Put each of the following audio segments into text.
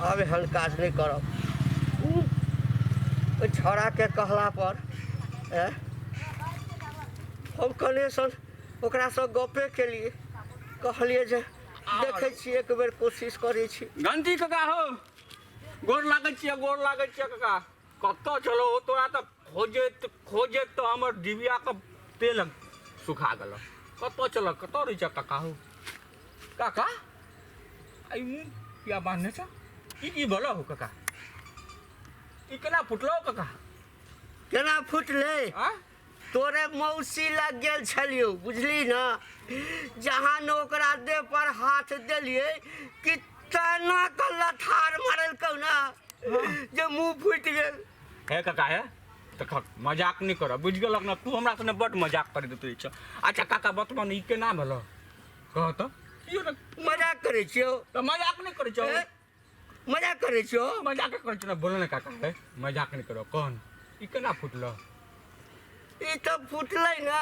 अब एहन काज नहीं करब। ओइ छौड़ा के कहला पर हम कने सन ओकरा से गपे केलिए, कहलिए जे देखे छी एक बेर कोशिश करे छी। घंटी काका हो, गोर लागै छियै काका। कत चलो तोरा तो खोजे तो हमर डिबिया के तेल सुखा गेल। कत चल कत रही छ काका हो? काका आई मुंह क्या बांधने छ? की भलो हो काका? ई केना फुटलो काका? केना फुटले? तोरे मौसी लग गेल छलियो, बुझली ना? जहाँ न ओकरा देह पर हाथ देलिए कि तना के लथार मारल कौ ना जे मुंह फुट गेल। हे काका है तो मजाक नहीं कर, बुझ गेलक ना? तू हमरा सने बड़ मजाक कर देते छ। अच्छा काका बतबन ई केना भेलो? कह तो मजाक करे छियो? तो मजाक नहीं करे छ। मजाक करे छियो? मजाक करे छ ना, बोल ना काका है मजाक नहीं करो। कौन ई केना फुटलो? ई तो फुटलै ना,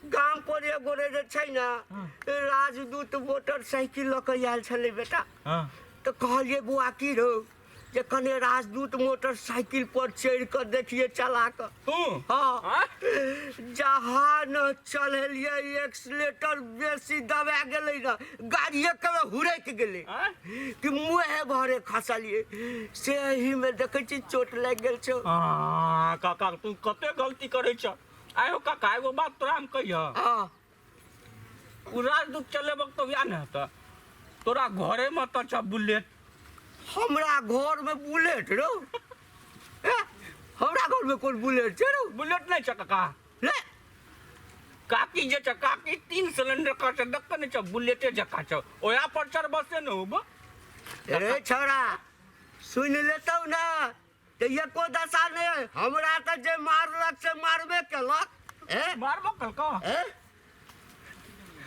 गांव पर एगो रे छै ना राजदूत मोटरसाइकिल लक आयल छलै बेटा। तो कहलिए बुआ की रो जे कने राजदूत मोटरसाइकिल पर चढ़ कर देखिए चला कर। हाँ जहाँ न चलिए एक्सीलेटर बेसी दबा गेलै ना, गाड़ी कबे हुरक गेलै कि मुँहे भरे खसलिए। से ही में देखे छी चोट लग गेल छो। काका तू कते गलती करे छ। आयो काका एगो बात तोरा हम कहिया। उ राजदूत चले वक्त तो या न त तोरा घरे में तो छ बुलेट। हमरा घर में बुलेट रो? हमरा घर में कौन बुलेट छै रो? बुलेट नहीं छ काका। ले काकी जे छ काकी 3 सिलेंडर का छ, दक्कन छ बुलेटे जका छ। ओया पर चढ़ बसे न होब। अरे छोरा सुन लेतौ ना तो ये को दशा नहीं। हमरा तो जे मारलक से मारबे केलक। मारबो कलक।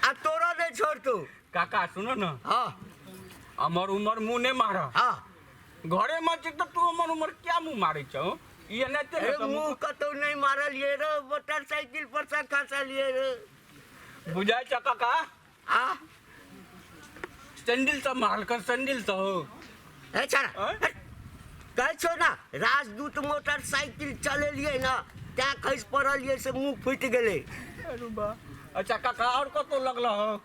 आ तोरा नहीं छोड़तौ। काका सुनो न, हाँ हमर उमर मुंह नहीं मार। हाँ घरे में छ तो तू हमर उमर क्या मुंह मारे छ? ये नहीं ते मुंह कतौ नहीं मारलिए रे, मोटरसाइकिल पर से खसलिए रे। बुझाय छ काका? हाँ सैंडल से मार कर सैंडल से हो। ए छोरा कह छो ना राजदूत मोटरसाइकिल चले लिए ना त्या खस पड़लिए से मुंह फूट गेले। अच्छा काका और कतो लगल हो?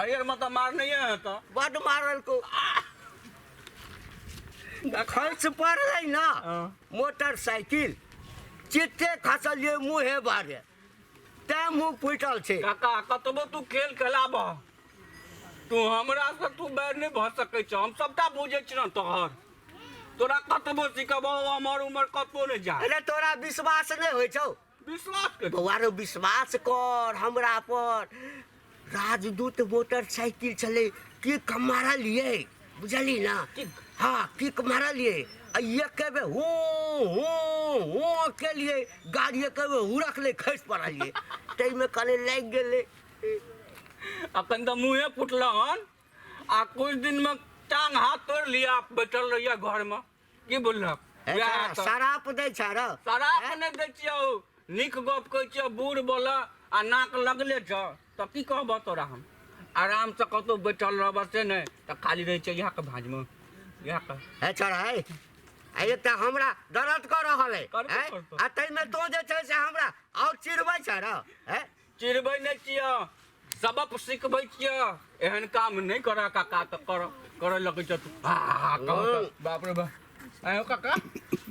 अयर मत मार नहीं है तो बड मारल को खस पड़लै ना मोटरसाइकिल चित्ते खसलिए मुँहे बारे ते मुंह फूटल छे। काका कतबो तू खेल खेलाब तू हमरा से तू बैर नहीं भ सकै छ। हम सबटा बुझे छी न तोहर। तोरा कतबो सिखबो हमर उमर कतो नहीं जा। अरे तोरा विश्वास नहीं होइ छौ? विश्वास कर बउआरो विश्वास कर हमरा पर। राजदूत मोटरसाइकिल चले किक मारा लिए, बुझली ना? हाँ किक मारा लिए ये कहबे हो के लिए गाड़ी कहबे हुरक ले खस पड़लिए तई में कने लग गेले। अखन तो मुँहे फुटल हन आ कुछ दिन में टांग हाथ तोड़ लिया। बैठल रहिया घर में की बोललक? शराप दे छ रे? शराप नहीं दे छियौ, निक गप कहै छियौ। बूढ़ बोल आ नाक लगले छ तो की कहब तोरा? हम आराम से कतो बैठल रहब से नहीं तो खाली रहे छ यहाँ के भांज में यहाँ के। है छोरा है ये तो हमरा दर्द कर रहल है आ तई में तो जे छै से हमरा और चिरबै छ रे? चिरबै नहीं छियौ, सबक सिखबै छियौ। एहन काम नहीं कर काका तो कर लगे छ तू। बाप रे बाप आयो काका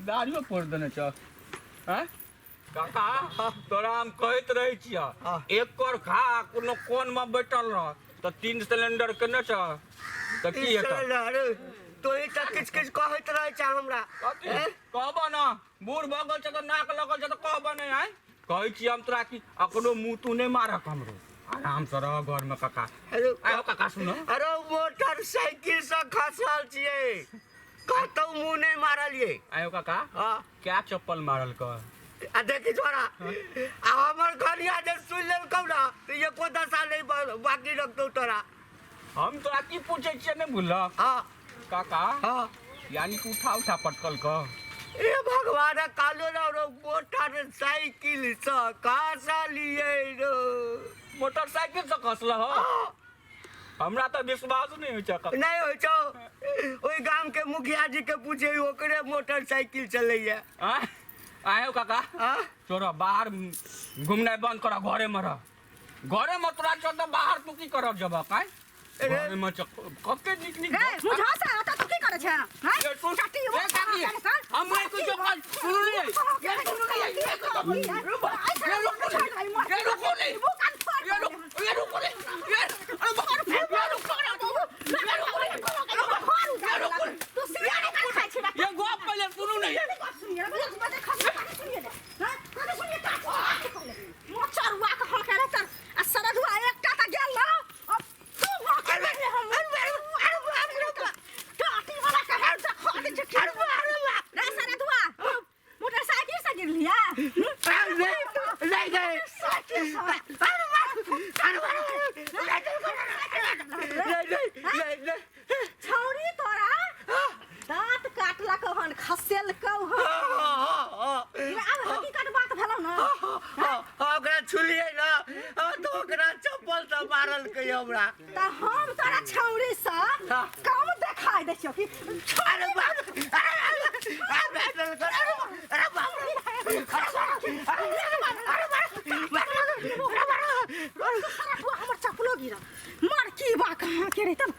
दाढ़ियो फोड़ देने छ। हैं काका तोरा हम कहत रहे छिया एक कर खा कोनो कोन में बैठल रह तो 3 सिलेंडर केने छ तो की हेतै? तो ई त किछ किछ कहत रहे छ हमरा। कहबो ना बूढ़ भगल छ तो नाक लगल छ तो कहबो नहीं है? कहै छी हम तोरा की अकनो मुंह तू नहीं मारक हमरो। आराम से रह घर में काका। आयो काका सुनो। अरे मोटरसाइकिल से खसल छिए कतौ मुंह नहीं मारलिए। आयो काका क्या चप्पल मारल का? आ देखी छोरा आ हमर घरिया जे सुन लेल कौ ना तो ये को दशा नहीं बाकी रखतो तोरा। हम तोरा की पूछे छिए नहीं भूलल? हाँ काका यानी कि उठा पटकल का? ए भगवान कालो रो मोटरसाइकिल से खसलिए रो। मोटरसाइकिल से खसल हो? हमरा तो विश्वास नहीं हो काका नहीं हो छो ओई गांव के मुखिया जी के पूछे ओकरे मोटरसाइकिल चलैया आयो काका हां छोरा बाहर घूमना बंद करा घरे में रह घरे में तोरा चल तो बाहर तू की करब जब काई घरे में कके निकली रे मुझा से आता तू की करे छे हैं ये तू काटी वो काकी हम नहीं कुछ कर सुन ले ये सुन ले ये रुको नहीं वो कान फाड़ ये रुको ले ये अरे बाहर तू सिया नहीं कर खाई छे ये गोप पहले सुनू नहीं सुनिए मुझे बात खा सुनिए हां कने सुनिए का मोचर वा का हम करे तर आ सरदुआ एकटा त गेल ना अब तू वा कर ले हम काटी वाला का है त खा दे छे रे सरदुआ मोटरसाइकिल से गिर लिया नहीं गए छौरी तोरा दांत काटला कहन खसेल कहन अब हकीकत बात भेलौ ना ओकरा छुलिए ना तो ओकरा चप्पल से मारल के हमरा त हम तोरा छौरी से कम देखाई दै छियो कि अरे बाप हमर चप्पलो गिरा मार की बा कहां के रे तब